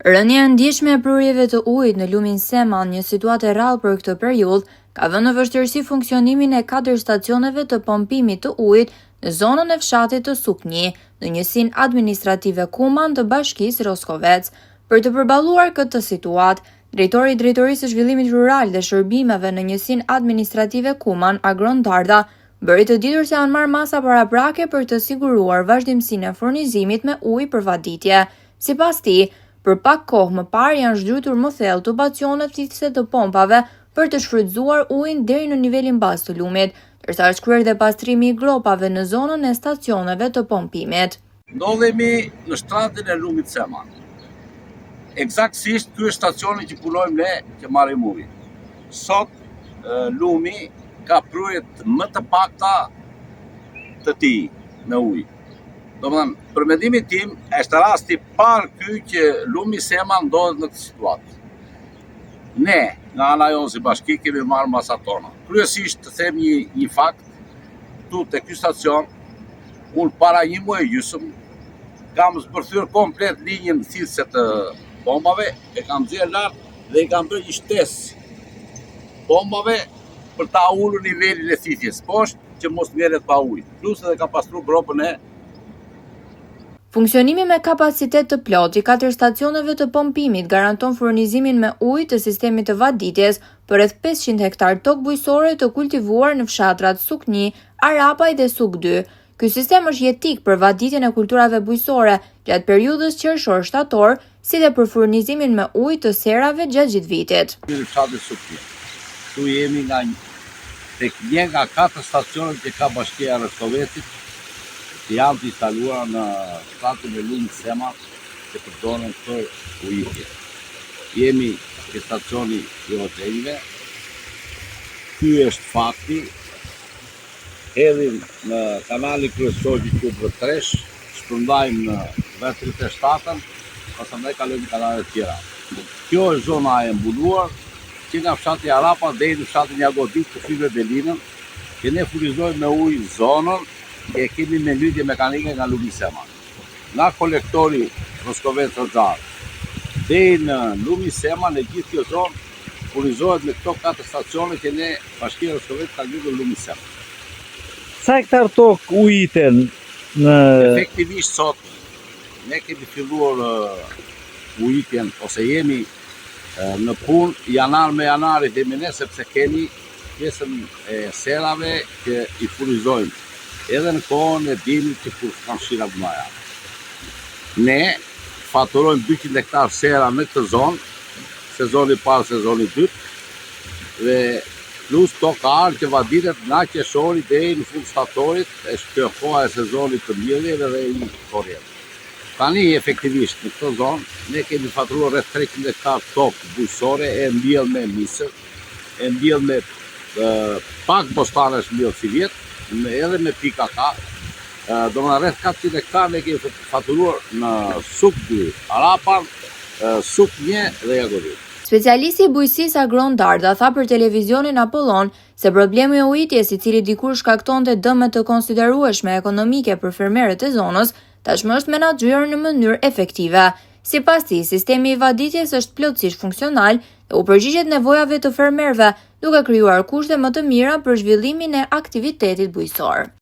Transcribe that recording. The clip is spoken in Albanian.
Rënja e ndjeshme e prurjeve të ujit në lumin Seman, një situatë e rrallë për këtë periudhë, ka vënë në vështirësi funksionimin e 4 stacioneve të pompimit të ujit në zonën e fshatit të Sukni, në njësinë administrative Kuman të Bashkisë Roskovec. Për të përballuar këtë situatë, drejtori i Drejtorisë së Zhvillimit Rural dhe Shërbimeve në njësinë administrative Kuman, Agron Darda, bëri të ditur se janë marrë masa paraprake për të siguruar vazhdimsinë e furnizimit me ujë për vaditje. Sipas tij, për pak kohë më parë janë zhgjuar më thellë tubacionet fiktëse të pompave për të shfrytzuar ujin deri në nivelin bazë të lumit, ndërsa është kryer dhe pastrimi i gropave në zonën e stacioneve të pompimit. Ndodhemi në shtratin e lumit Seman. Eksaktësisht ky është stacioni që punojmë ne, që marrim ujë. Sot lumi ka prurjet më të pakta të tij me ujë. Domethënë, për mendimin tim, është rasti parë ky që lumi Seman ndodhet në këtë situatë. Ne, nga ana jonë si bashki, kemi marrë masat tona. Kryesisht të them një fakt, tu te ky stacion, unë para një muaji e gjysmë kam zbërthyer komplet linjën thithëse të bombave, e kam nxjerrë lart dhe i kam bërë një shtesë bombave për ta ulur nivelin e thithjes poshtë që mos ngjerret pa ujë. Plus edhe ka pastruar gropën e. Funksionimi me kapacitet të plotë i 4 stacioneve të pompimit garanton furnizimin me ujë të sistemit të vaditjes për rreth 500 hektar tokë bujqësore të kultivuar në fshatrat Sukni, Arapaj dhe Suk 2. Ky sistem është jetik për vaditjen e kulturave bujqësore gjatë periudhës qershor-shtator, si dhe për furnizimin me ujë të serave gjatë gjithë vitit. Në fshatin Sukni. Tu jemi tek një nga 4 stacionet që ka Bashkia e Roskovecit, që janë të instaluar në shtratin e lumit Seman që përdoren për ujitje. Jemi ke stacioni i hotelëve. Ky është fakti. Hedhim në kanalin kryesor që quhet Tresh, shpërndajmë në vetrit e shtatën, pastaj kalojmë në kanalet tjera. Kjo është zona e mbuluar që nga fshati Arapa deri në fshatin Jagodit të fibre Belinën, që ne furnizojmë me ujë zonën e kemi me lytje mekanike nga lumi Seman. Nga kolektori Roskovec Rxar deri në lumi Seman, e gjithë kjo zonë furnizohet me këto 4 stacione që ne Bashkia e Roskovec ka lytur lumi Seman. Sa hektar tokë ujiten në... Efektivisht sot ne kemi filluar ujitjen, ose jemi në punë janar me janar i themi ne, sepse kemi pjesën e serave që i furnizojmë edhe në kohën e dimrit që kur kanë shira gmaja. Ne faturojmë 200 hektar sera në këtë zonë, sezoni parë, sezoni dytë, dhe plus tokarë që vaditet nga qershori deri në fund shtatorit, është kjo koha e sezonit të mbjelljeve dhe i korrjet. Tani efektivisht në këtë zonë ne kemi faturuar rreth 300 hektar tokë bujqësore e mbjell me misër, e mbjell me pak bostanesh mbjell si vjet, edhe me PKK. Domethënë rreth 400 hektar ne kemi faturuar në Suk 2, Arapan, Suk 1 dhe Jagodit. Specialisti i bujqësisë Agron Darda tha për televizionin Apollon se problemi i ujitjes, i cili dikur shkaktonte dëme të konsiderueshme ekonomike për fermerët e zonës, tashmë është menaxhuar në mënyrë efektive. Sipas tij, sistemi i vaditjes është plotësisht funksional dhe u përgjigjet nevojave të fermerëve, duke krijuar kushte më të mira për zhvillimin e aktivitetit bujqësor.